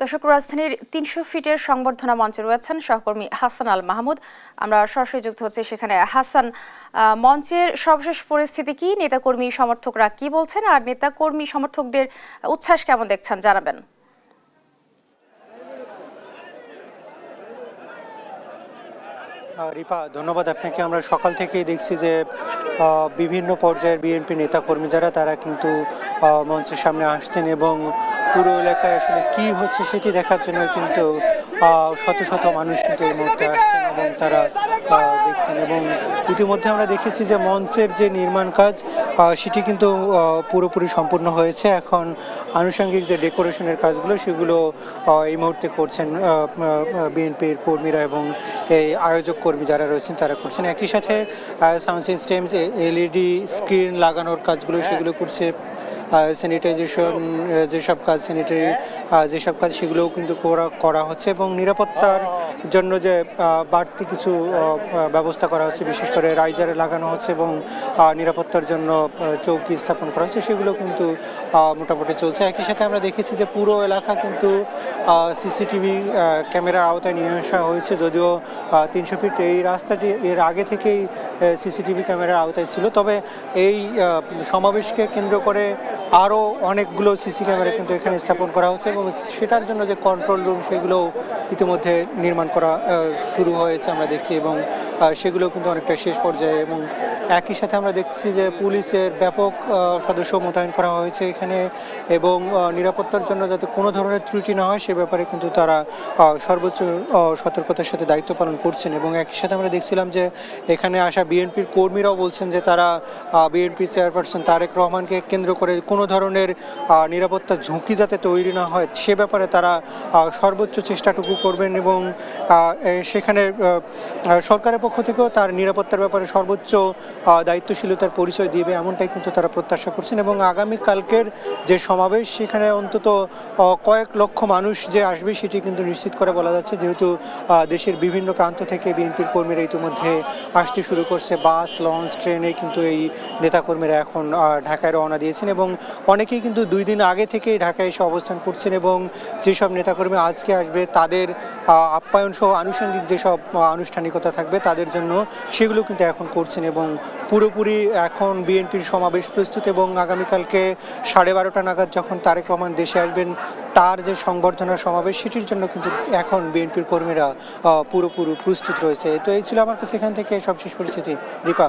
দর্শক, রাজধানীর ৩০০ ফিটের সংবর্ধনা মঞ্চে রয়েছেন সহকর্মী হাসান আল মাহমুদ। আমরা সরাসরি যুক্ত হচ্ছে সেখানে। হাসান, মঞ্চের সর্বশেষ পরিস্থিতি কি? নেতাকর্মী সমর্থকরা কি বলছেন, আর নেতাকর্মী সমর্থকদের উচ্ছ্বাস কেমন দেখছেন, জানাবেন। রিপা, ধন্যবাদ আপনাকে। আমরা সকাল থেকেই দেখছি যে বিভিন্ন পর্যায়ের বিএনপি নেতাকর্মী যারা তারা কিন্তু মঞ্চের সামনে আসছেন এবং পুরো এলাকায় আসলে কি হচ্ছে সেটি দেখার জন্য কিন্তু শত শত মানুষ কিন্তু এই মুহূর্তে আসছেন এবং তারা দেখছেন। এবং ইতিমধ্যে আমরা দেখেছি যে মঞ্চের যে নির্মাণ কাজ সেটি কিন্তু পুরোপুরি সম্পূর্ণ হয়েছে। এখন আনুষঙ্গিক যে ডেকোরেশনের কাজগুলো সেগুলো এই মুহূর্তে করছেন বিএনপির কর্মীরা এবং এই আয়োজক কর্মী যারা রয়েছেন তারা করছেন। একই সাথে সাউন্ড সিস্টেম, এলইডি স্ক্রিন লাগানোর কাজগুলো সেগুলো করছে। স্যানিটাইজেশন যেসব কাজ, স্যানিটারি যেসব কাজ সেগুলোও কিন্তু করা হচ্ছে এবং নিরাপত্তার জন্য যে বাড়তি কিছু ব্যবস্থা করা হচ্ছে, বিশেষ করে রাইজারে লাগানো হচ্ছে এবং নিরাপত্তার জন্য চৌকি স্থাপন করা হচ্ছে, সেগুলো কিন্তু মোটামুটি চলছে। একই সাথে আমরা দেখেছি যে পুরো এলাকা কিন্তু সিসিটিভি ক্যামেরার আওতায় নিয়ে আসা হয়েছে। যদিও ৩০০ ফিট এই রাস্তাটি এর আগে থেকেই সিসিটিভি ক্যামেরার আওতায় ছিল, তবে এই সমাবেশকে কেন্দ্র করে আরও অনেকগুলো সিসি ক্যামেরা কিন্তু এখানে স্থাপন করা হচ্ছে এবং সেটার জন্য যে কন্ট্রোল রুম সেগুলো ইতিমধ্যে নির্মাণ করা শুরু হয়েছে আমরা দেখছি এবং সেগুলো কিন্তু অনেকটা শেষ পর্যায়ে। এবং একই সাথে আমরা দেখছি যে পুলিশের ব্যাপক সদস্য মোতায়েন করা হয়েছে এখানে এবং নিরাপত্তার জন্য যাতে কোনো ধরনের ত্রুটি না হয় সে ব্যাপারে কিন্তু তারা সর্বোচ্চ সতর্কতার সাথে দায়িত্ব পালন করছেন। এবং একই সাথে আমরা দেখছিলাম যে এখানে আসা বিএনপির কর্মীরাও বলছেন যে তারা বিএনপি চেয়ারপারসন তারেক রহমানকে কেন্দ্র করে কোনো ধরনের নিরাপত্তার ঝুঁকি যাতে তৈরি না হয় সে ব্যাপারে তারা সর্বোচ্চ চেষ্টাটুকু করবেন এবং সেখানে সরকারের পক্ষ থেকেও তার নিরাপত্তার ব্যাপারে সর্বোচ্চ দায়িত্বশীলতার পরিচয় দিবে এমনটাই কিন্তু তারা প্রত্যাশা করছেন। এবং আগামীকালকের যে সমাবেশ সেখানে অন্তত কয়েক লক্ষ মানুষ যে আসবে সেটি কিন্তু নিশ্চিত করে বলা যাচ্ছে, যেহেতু দেশের বিভিন্ন প্রান্ত থেকে বিএনপির কর্মীরা ইতিমধ্যে আসতে শুরু করছে। বাস, লঞ্চ, ট্রেনে কিন্তু এই নেতাকর্মীরা এখন ঢাকায় রওনা দিয়েছেন এবং অনেকেই কিন্তু 2 দিন আগে থেকেই ঢাকায় এসে অবস্থান করছেন এবং যেসব নেতাকর্মী আজকে আসবে তাদের আপ্যায়ন সহ আনুষঙ্গিক যেসব আনুষ্ঠানিকতা থাকবে তাদের জন্য সেগুলো কিন্তু এখন করছেন এবং পুরোপুরি এখন বিএনপির সমাবেশ প্রস্তুত। এবং আগামীকালকে 12:30 নাগাদ যখন তারেক রহমান দেশে আসবেন তার যে সংবর্ধনা সমাবেশ সেটির জন্য কিন্তু এখন বিএনপির কর্মীরা পুরোপুরি প্রস্তুত রয়েছে। তো এই ছিল আমার কাছে এখান থেকে সবশেষ পরিস্থিতি। রিপা।